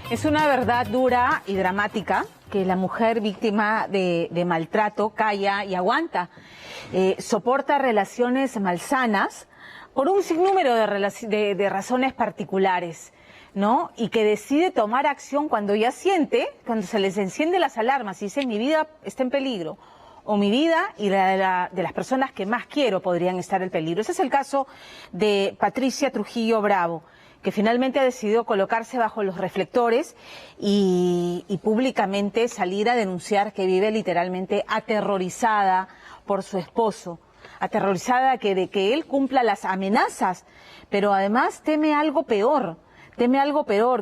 Es una verdad dura y dramática que la mujer víctima de maltrato calla y aguanta. Soporta relaciones malsanas por un sinnúmero de razones particulares, ¿no? Y que decide tomar acción cuando ya siente, cuando se les enciende las alarmas y dice mi vida está en peligro, o mi vida y la de las personas que más quiero podrían estar en peligro. Ese es el caso de Patricia Trujillo Bravo, que finalmente ha decidido colocarse bajo los reflectores y públicamente salir a denunciar que vive literalmente aterrorizada por su esposo, aterrorizada de que él cumpla las amenazas, pero además teme algo peor,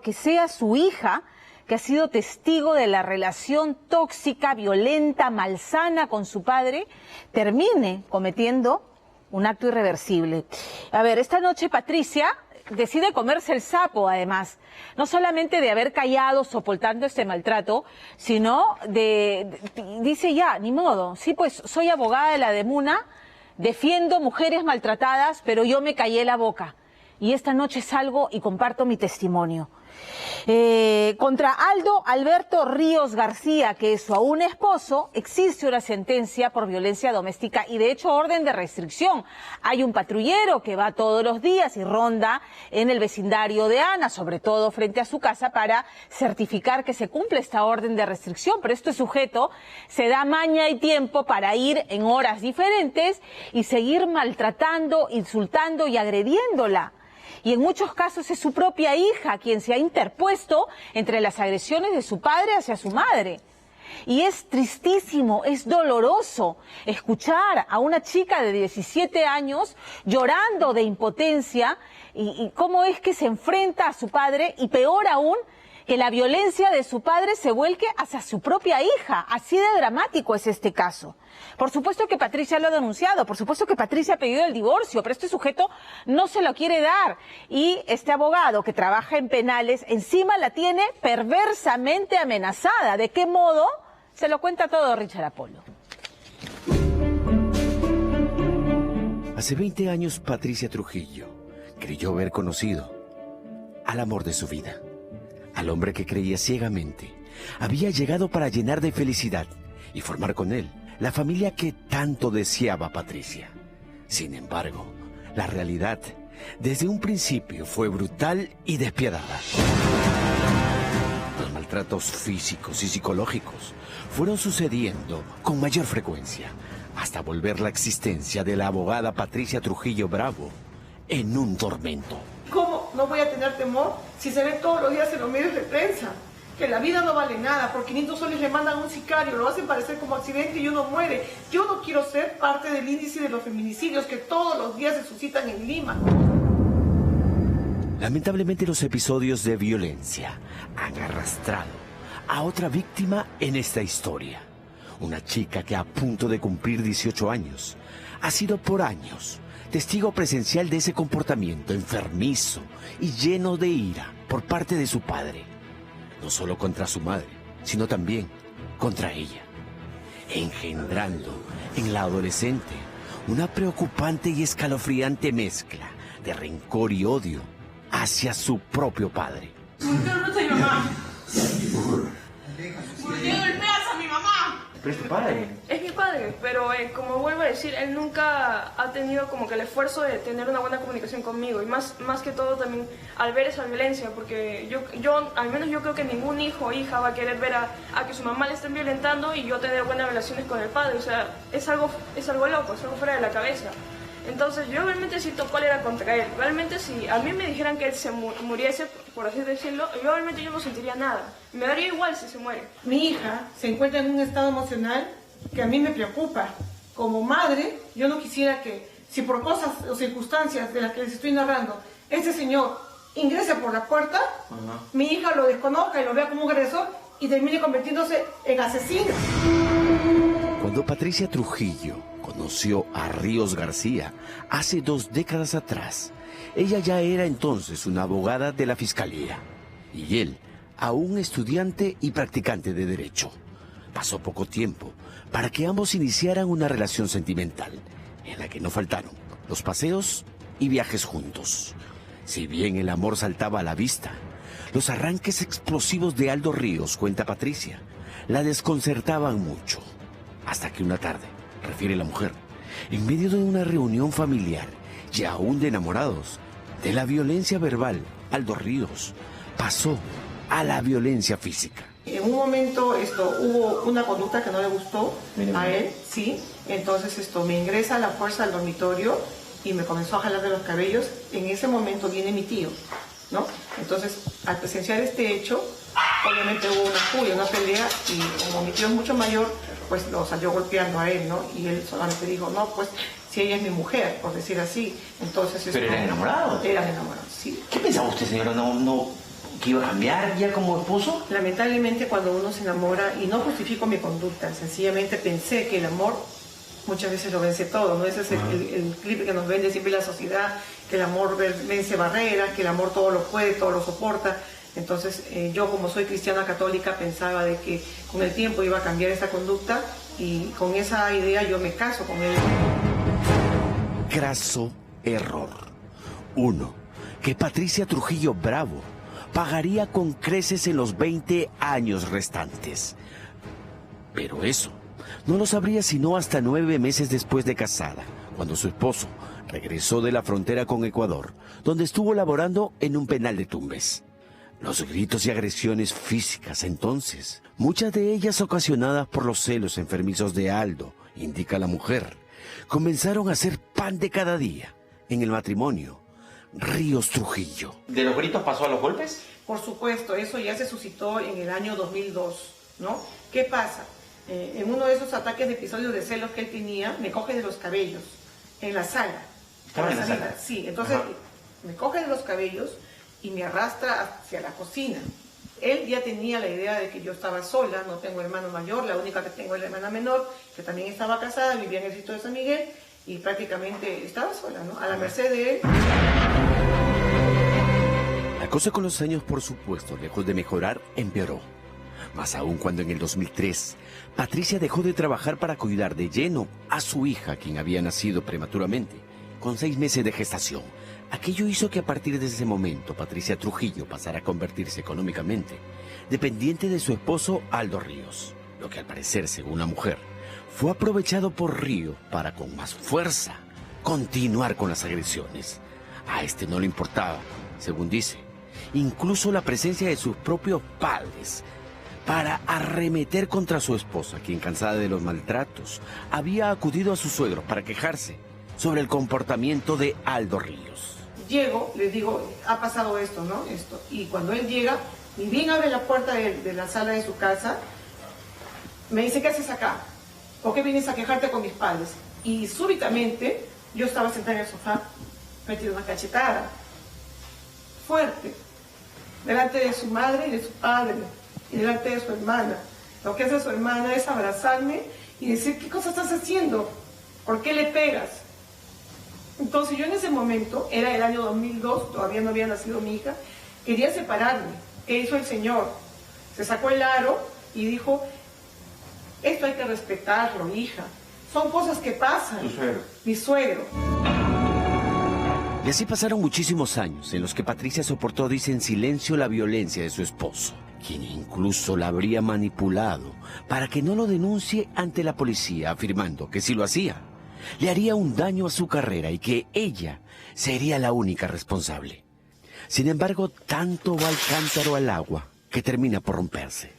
que sea su hija, que ha sido testigo de la relación tóxica, violenta, malsana con su padre, termine cometiendo un acto irreversible. A ver, esta noche Patricia decide comerse el sapo, además, no solamente de haber callado soportando este maltrato, sino dice ya, ni modo, sí, pues soy abogada de la DEMUNA, defiendo mujeres maltratadas, pero yo me callé la boca. Y esta noche salgo y comparto mi testimonio. Contra Aldo Alberto Ríos García, que es su aún esposo, existe una sentencia por violencia doméstica y de hecho orden de restricción. Hay un patrullero que va todos los días y ronda en el vecindario de Ana, sobre todo frente a su casa, para certificar que se cumple esta orden de restricción. Pero este sujeto se da maña y tiempo para ir en horas diferentes y seguir maltratando, insultando y agrediéndola. Y en muchos casos es su propia hija quien se ha interpuesto entre las agresiones de su padre hacia su madre. Y es tristísimo, es doloroso escuchar a una chica de 17 años llorando de impotencia y cómo es que se enfrenta a su padre y peor aún, que la violencia de su padre se vuelque hacia su propia hija. Así de dramático es este caso. Por supuesto que Patricia lo ha denunciado, por supuesto que Patricia ha pedido el divorcio, pero este sujeto no se lo quiere dar. Y este abogado que trabaja en penales encima la tiene perversamente amenazada. ¿De qué modo? Se lo cuenta todo Richard Apolo. Hace 20 años Patricia Trujillo creyó haber conocido al amor de su vida. Al hombre que creía ciegamente había llegado para llenar de felicidad y formar con él la familia que tanto deseaba Patricia. Sin embargo, la realidad desde un principio fue brutal y despiadada. Los maltratos físicos y psicológicos fueron sucediendo con mayor frecuencia hasta volver la existencia de la abogada Patricia Trujillo Bravo en un tormento. ¿Cómo no voy a tener temor si se ve todos los días en los medios de prensa? Que la vida no vale nada, por 500 soles le mandan a un sicario, lo hacen parecer como accidente y uno muere. Yo no quiero ser parte del índice de los feminicidios que todos los días se suscitan en Lima. Lamentablemente los episodios de violencia han arrastrado a otra víctima en esta historia. Una chica que a punto de cumplir 18 años ha sido por años testigo presencial de ese comportamiento enfermizo y lleno de ira por parte de su padre. No solo contra su madre, sino también contra ella, engendrando en la adolescente una preocupante y escalofriante mezcla de rencor y odio hacia su propio padre. ¿Por qué no soy mamá? ¿Por qué golpeas a mi mamá? Pero es tu padre. Es mi padre, pero como vuelvo a decir, él nunca ha tenido como que el esfuerzo de tener una buena comunicación conmigo y más que todo también al ver esa violencia, porque yo al menos yo creo que ningún hijo o hija va a querer ver a que su mamá le estén violentando y yo tener buenas relaciones con el padre, o sea, es algo loco, es algo fuera de la cabeza. Entonces yo realmente siento cuál era contra él. Realmente si a mí me dijeran que él se muriese, por así decirlo, yo no sentiría nada. Me daría igual si se muere. Mi hija se encuentra en un estado emocional que a mí me preocupa. Como madre, yo no quisiera que, si por cosas o circunstancias de las que les estoy narrando, ese señor ingrese por la puerta, mi hija lo desconozca y lo vea como un agresor y termine convirtiéndose en asesino. Cuando Patricia Trujillo conoció a Ríos García hace 2 décadas atrás, ella ya era entonces una abogada de la Fiscalía y él aún estudiante y practicante de Derecho. Pasó poco tiempo para que ambos iniciaran una relación sentimental en la que no faltaron los paseos y viajes juntos. Si bien el amor saltaba a la vista, Los arranques explosivos de Aldo Ríos, cuenta Patricia, la desconcertaban mucho. Hasta que una tarde, refiere la mujer, en medio de una reunión familiar y aún de enamorados, de la violencia verbal, Aldo Ríos pasó a la violencia física. En un momento hubo una conducta que no le gustó a él, sí. Entonces me ingresa a la fuerza al dormitorio y me comenzó a jalar de los cabellos. En ese momento viene mi tío, ¿no? Entonces, al presenciar este hecho, obviamente hubo una furia, una pelea, y como mi tío es mucho mayor, pues lo salió golpeando a él, ¿no? Y él solamente dijo, no, pues si ella es mi mujer, por decir así. Entonces, ¿pero eran enamorados? Eran enamorados, sí. ¿Qué pensaba usted, señora? ¿Que iba a cambiar ya como esposo? Lamentablemente, cuando uno se enamora, y no justifico mi conducta, sencillamente pensé que el amor muchas veces lo vence todo, ¿no? Ese es el clip que nos vende siempre la sociedad, que el amor vence barreras, que el amor todo lo puede, todo lo soporta. Entonces, yo como soy cristiana católica pensaba de que con el tiempo iba a cambiar esa conducta, y con esa idea yo me caso con él. Craso error. 1. Que Patricia Trujillo Bravo pagaría con creces en los 20 años restantes. Pero eso no lo sabría sino hasta 9 meses después de casada, cuando su esposo regresó de la frontera con Ecuador, donde estuvo laborando en un penal de Tumbes. Los gritos y agresiones físicas entonces, muchas de ellas ocasionadas por los celos enfermizos de Aldo, indica la mujer, comenzaron a ser pan de cada día en el matrimonio Ríos Trujillo. ¿De los gritos pasó a los golpes? Por supuesto, eso ya se suscitó en el año 2002, ¿no? ¿Qué pasa? En uno de esos ataques de episodios de celos que él tenía, me coge de los cabellos, en la sala. ¿Estaba en la sala? Sí, entonces me coge de los cabellos y me arrastra hacia la cocina. Él ya tenía la idea de que yo estaba sola, no tengo hermano mayor, la única que tengo es la hermana menor, que también estaba casada, vivía en el distrito de San Miguel, y prácticamente estaba sola, ¿no? A la merced de él. La cosa con los años, por supuesto, lejos de mejorar, empeoró. Más aún cuando en el 2003, Patricia dejó de trabajar para cuidar de lleno a su hija, quien había nacido prematuramente, con 6 meses de gestación. Aquello hizo que a partir de ese momento Patricia Trujillo pasara a convertirse económicamente dependiente de su esposo Aldo Ríos, lo que al parecer, según la mujer, fue aprovechado por Ríos para con más fuerza continuar con las agresiones. A este no le importaba, según dice, incluso la presencia de sus propios padres, para arremeter contra su esposa, quien, cansada de los maltratos, había acudido a su suegro para quejarse sobre el comportamiento de Aldo Ríos. Llego, les digo, ha pasado esto, ¿no? Y cuando él llega, y bien abre la puerta de la sala de su casa, me dice, ¿qué haces acá? ¿Por qué vienes a quejarte con mis padres? Y súbitamente, yo estaba sentada en el sofá, me tiró una cachetada fuerte, delante de su madre y de su padre, y delante de su hermana. Lo que hace su hermana es abrazarme y decir, ¿qué cosa estás haciendo? ¿Por qué le pegas? Entonces yo en ese momento, era el año 2002, todavía no había nacido mi hija, quería separarme. ¿Qué hizo el Señor? Se sacó el aro y dijo, esto hay que respetarlo, hija. Son cosas que pasan. ¿Tu suegro? Mi suegro. Y así pasaron muchísimos años en los que Patricia soportó, dice, en silencio la violencia de su esposo, quien incluso la habría manipulado para que no lo denuncie ante la policía, afirmando que si lo hacía, le haría un daño a su carrera y que ella sería la única responsable. Sin embargo, tanto va el cántaro al agua que termina por romperse.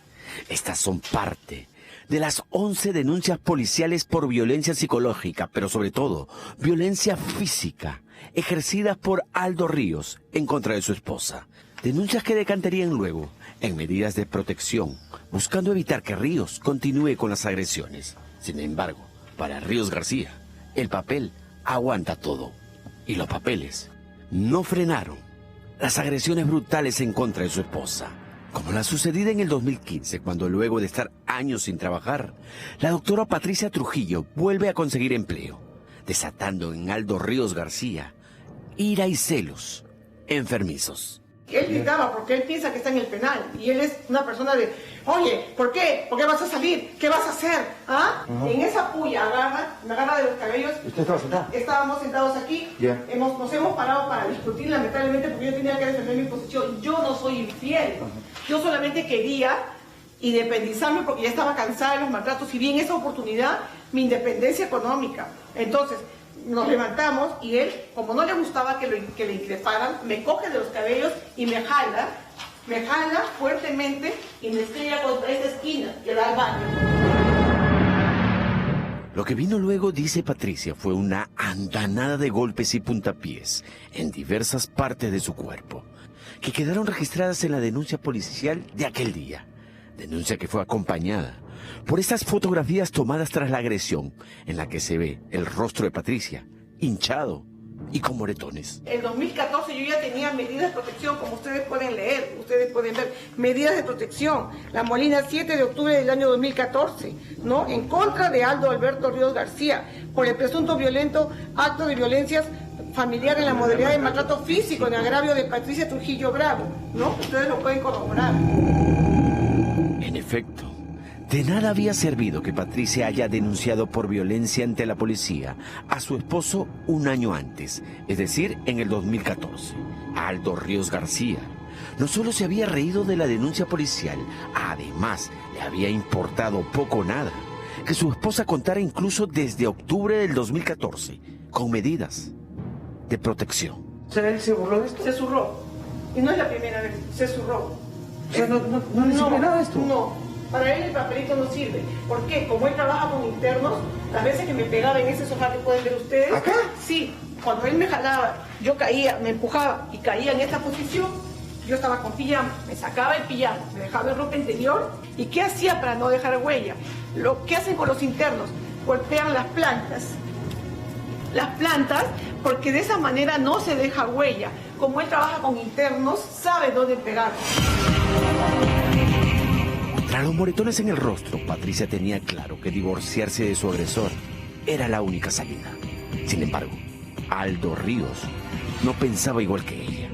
Estas son parte de las 11 denuncias policiales por violencia psicológica, pero sobre todo violencia física, ejercidas por Aldo Ríos en contra de su esposa. Denuncias que decantarían luego en medidas de protección, buscando evitar que Ríos continúe con las agresiones. Sin embargo, para Ríos García, el papel aguanta todo. Y los papeles no frenaron las agresiones brutales en contra de su esposa, como la sucedida en el 2015, cuando luego de estar años sin trabajar, la doctora Patricia Trujillo vuelve a conseguir empleo, desatando en Aldo Ríos García ira y celos enfermizos. Él gritaba porque él piensa que está en el penal y él es una persona de, oye, ¿por qué? ¿Por qué vas a salir? ¿Qué vas a hacer? ¿Ah? En esa puya me agarra de los cabellos. ¿Usted estaba sentada? Estábamos sentados aquí, nos hemos parado para discutir lamentablemente porque yo tenía que defender mi posición. Yo no soy infiel, yo solamente quería independizarme porque ya estaba cansada de los maltratos y vi en esa oportunidad mi independencia económica. Entonces, nos levantamos y él, como no le gustaba que le increparan, me coge de los cabellos y me jala fuertemente y me estrella contra esta esquina que da al baño. Lo que vino luego, dice Patricia, fue una andanada de golpes y puntapiés en diversas partes de su cuerpo, que quedaron registradas en la denuncia policial de aquel día. Denuncia que fue acompañada por estas fotografías tomadas tras la agresión, en la que se ve el rostro de Patricia, hinchado y con moretones. En 2014 yo ya tenía medidas de protección, como ustedes pueden leer, ustedes pueden ver, medidas de protección. La Molina, 7 de octubre del año 2014, ¿no? En contra de Aldo Alberto Ríos García, por el presunto violento acto de violencias familiar en la modalidad de maltrato físico en agravio de Patricia Trujillo Bravo, ¿no? Ustedes lo pueden corroborar. En efecto, de nada había servido que Patricia haya denunciado por violencia ante la policía a su esposo un año antes, es decir, en el 2014. Aldo Ríos García no solo se había reído de la denuncia policial, además le había importado poco o nada que su esposa contara incluso desde octubre del 2014 con medidas de protección. O sea, ¿él se burló de esto? Se zurró. Y no es la primera vez, se zurró. O sea, no le sirve nada esto. No, para él el papelito no sirve. ¿Por qué? Como él trabaja con internos, las veces que me pegaba en ese sofá que pueden ver ustedes. ¿Acá? Sí, cuando él me jalaba, yo caía, me empujaba y caía en esta posición, yo estaba con pijama, me sacaba el pijama, me dejaba en ropa interior. ¿Y qué hacía para no dejar huella? Lo que hacen con los internos, golpean las plantas. Las plantas, porque de esa manera no se deja huella. Como él trabaja con internos, sabe dónde pegar. Tras los moretones en el rostro, Patricia tenía claro que divorciarse de su agresor era la única salida. Sin embargo, Aldo Ríos no pensaba igual que ella.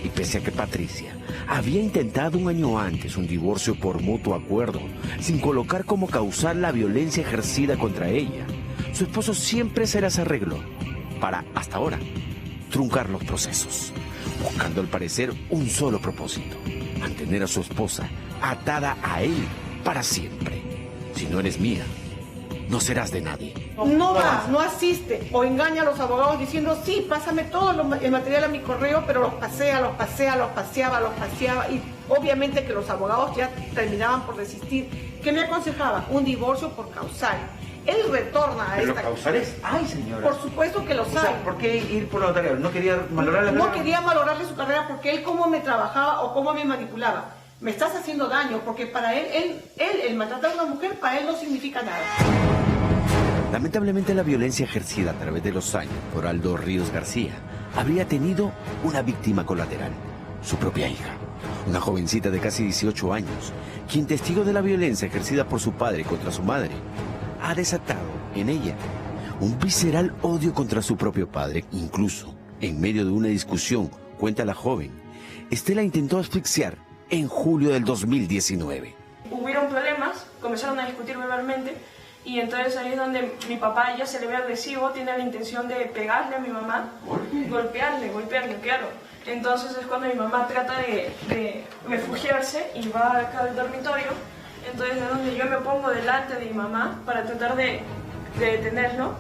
Y pese a que Patricia había intentado un año antes un divorcio por mutuo acuerdo, sin colocar como causal la violencia ejercida contra ella, su esposo siempre se las arregló para, hasta ahora, truncar los procesos, buscando al parecer un solo propósito: mantener a su esposa atada a él para siempre. Si no eres mía, no serás de nadie. No va, no asiste o engaña a los abogados diciendo, sí, pásame todo el material a mi correo, pero los paseaba y obviamente que los abogados ya terminaban por desistir. ¿Qué me aconsejaba? Un divorcio por causal. Él retorna a ¿Pero esta... causales? ¡Ay, señora! Por supuesto que los hay. O sea, ¿por qué ir por la notarial? ¿No quería valorar la No carrera? quería valorarle su carrera porque él cómo me trabajaba o cómo me manipulaba. Me estás haciendo daño porque para él, el maltratar a una mujer, para él no significa nada. Lamentablemente, la violencia ejercida a través de los años por Aldo Ríos García habría tenido una víctima colateral: su propia hija, una jovencita de casi 18 años, quien, testigo de la violencia ejercida por su padre contra su madre, ha desatado en ella un visceral odio contra su propio padre. Incluso, en medio de una discusión, cuenta la joven, Estela intentó asfixiar en julio del 2019. Hubieron problemas, comenzaron a discutir verbalmente y entonces ahí es donde mi papá ya se le ve agresivo, tiene la intención de pegarle a mi mamá, golpearle, claro. Entonces es cuando mi mamá trata de refugiarse y va acá al dormitorio. Entonces es donde yo me pongo delante de mi mamá para tratar de detenerlo.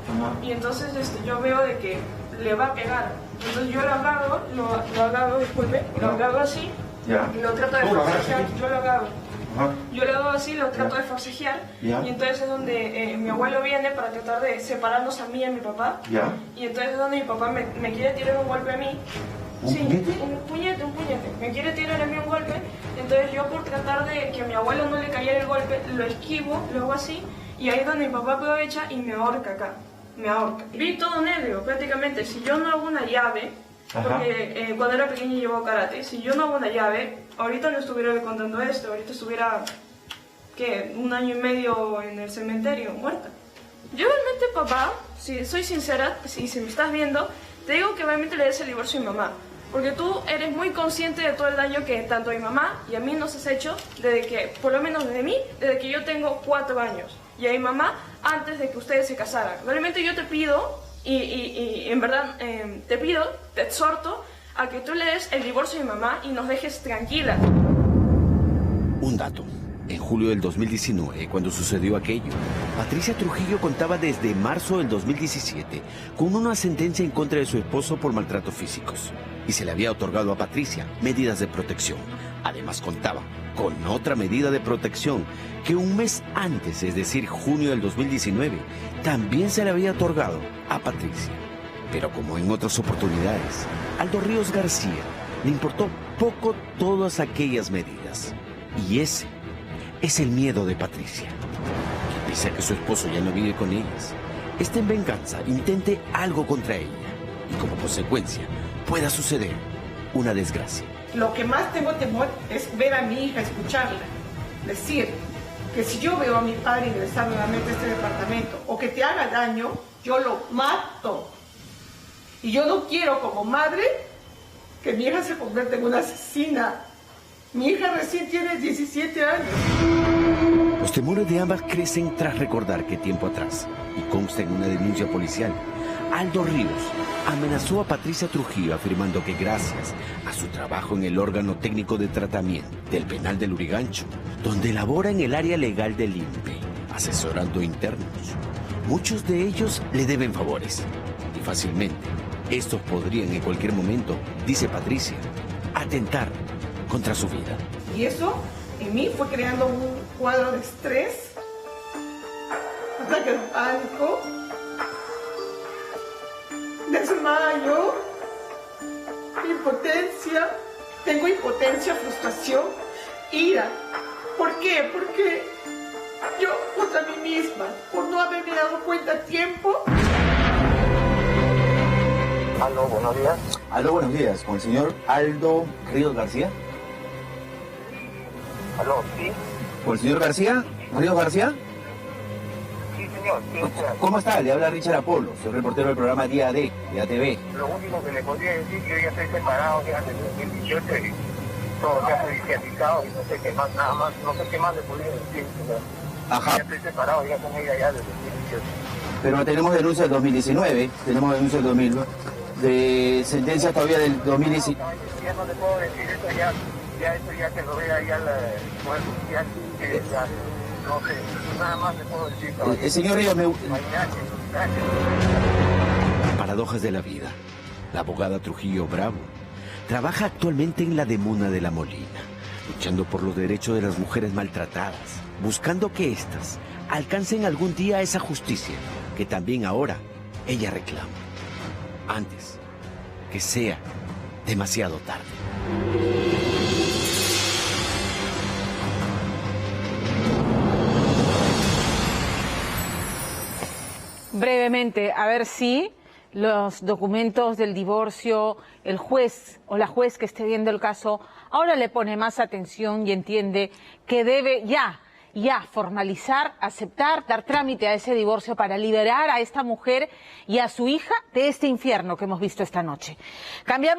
Y entonces yo veo de que le va a pegar. Entonces yo lo agarro, disculpe, lo agarro así. Ya. Y lo trato de forcejear, yo lo agarro. Ajá. Yo le hago así, lo trato de forcejear. Ya. Y entonces es donde mi abuelo viene para tratar de separarnos a mí y a mi papá. Ya. Y entonces es donde mi papá me quiere tirar un golpe a mí. ¿Un puñete? Un puñete. Me quiere tirar a mí un golpe. Entonces yo, por tratar de que a mi abuelo no le cayera el golpe, lo esquivo, lo hago así. Y ahí es donde mi papá aprovecha y me ahorca acá. Me ahorca. Vi todo negro prácticamente. Si yo no hago una llave, porque cuando era pequeña llevaba karate, si yo no hago una llave, ahorita no estuviera contando esto, ahorita estuviera, ¿qué? 1 año y medio en el cementerio, muerta. Yo realmente, papá, si soy sincera, si me estás viendo, te digo que realmente le des el divorcio a mi mamá. Porque tú eres muy consciente de todo el daño que tanto a mi mamá y a mí nos has hecho desde que, por lo menos desde mí, desde que yo tengo 4 años. Y a mi mamá antes de que ustedes se casaran. Realmente yo te pido, y en verdad te pido, te exhorto a que tú le des el divorcio a mi mamá y nos dejes tranquila. Un dato. En julio del 2019, cuando sucedió aquello, Patricia Trujillo contaba desde marzo del 2017 con una sentencia en contra de su esposo por maltratos físicos. Y se le había otorgado a Patricia medidas de protección. Además contaba con otra medida de protección que un mes antes, es decir, junio del 2019, también se le había otorgado a Patricia. Pero como en otras oportunidades, Aldo Ríos García le importó poco todas aquellas medidas. Y ese es el miedo de Patricia. Que pese a que su esposo ya no vive con ellas, este en venganza intente algo contra ella y como consecuencia pueda suceder una desgracia. Lo que más tengo temor es ver a mi hija, escucharla, decir que si yo veo a mi padre ingresar nuevamente a este departamento o que te haga daño, yo lo mato. Y yo no quiero como madre que mi hija se convierta en una asesina. Mi hija recién tiene 17 años. Los temores de ambas crecen tras recordar que tiempo atrás, y consta en una denuncia policial, Aldo Ríos amenazó a Patricia Trujillo afirmando que gracias a su trabajo en el órgano técnico de tratamiento del penal del Lurigancho, donde labora en el área legal del INPE, asesorando internos, muchos de ellos le deben favores. Y fácilmente, estos podrían en cualquier momento, dice Patricia, atentar contra su vida. Y eso en mí fue creando un cuadro de estrés, ataque de pánico, desmayo, impotencia. Tengo impotencia, frustración, ira. ¿Por qué? Porque yo contra mí misma, por no haberme dado cuenta a tiempo. Aló, buenos días. Aló, buenos días. Con el señor Aldo Ríos García. Aló, sí. ¿Con el señor García? ¿Ríos García? Sí, señor. Sí, señor. ¿Cómo está? Le habla Richard Apolo, soy reportero del programa Día D, de ATV. Lo único que le podría decir es que yo ya estoy separado ya desde 2018 y todo ya judicializado y no sé qué más, nada más, no sé qué más le podría decir. Señor. Ajá. Ya estoy separado ya con ella ya desde 2018. Pero tenemos denuncia del 2019, tenemos denuncia del 2000, de sentencia todavía del 2019. Ya no le puedo decir eso, ya eso ya que lo vea ya la Poder Judicial, que ya, no sé, nada más le puedo decir. El señor Ríos me... Gracias. Paradojas de la vida. La abogada Trujillo Bravo trabaja actualmente en la Demuna de la Molina, luchando por los derechos de las mujeres maltratadas, buscando que éstas alcancen algún día esa justicia que también ahora ella reclama, antes que sea demasiado tarde. Brevemente, a ver si los documentos del divorcio, el juez o la juez que esté viendo el caso, ahora le pone más atención y entiende que debe ya formalizar, aceptar, dar trámite a ese divorcio para liberar a esta mujer y a su hija de este infierno que hemos visto esta noche. Cambiamos.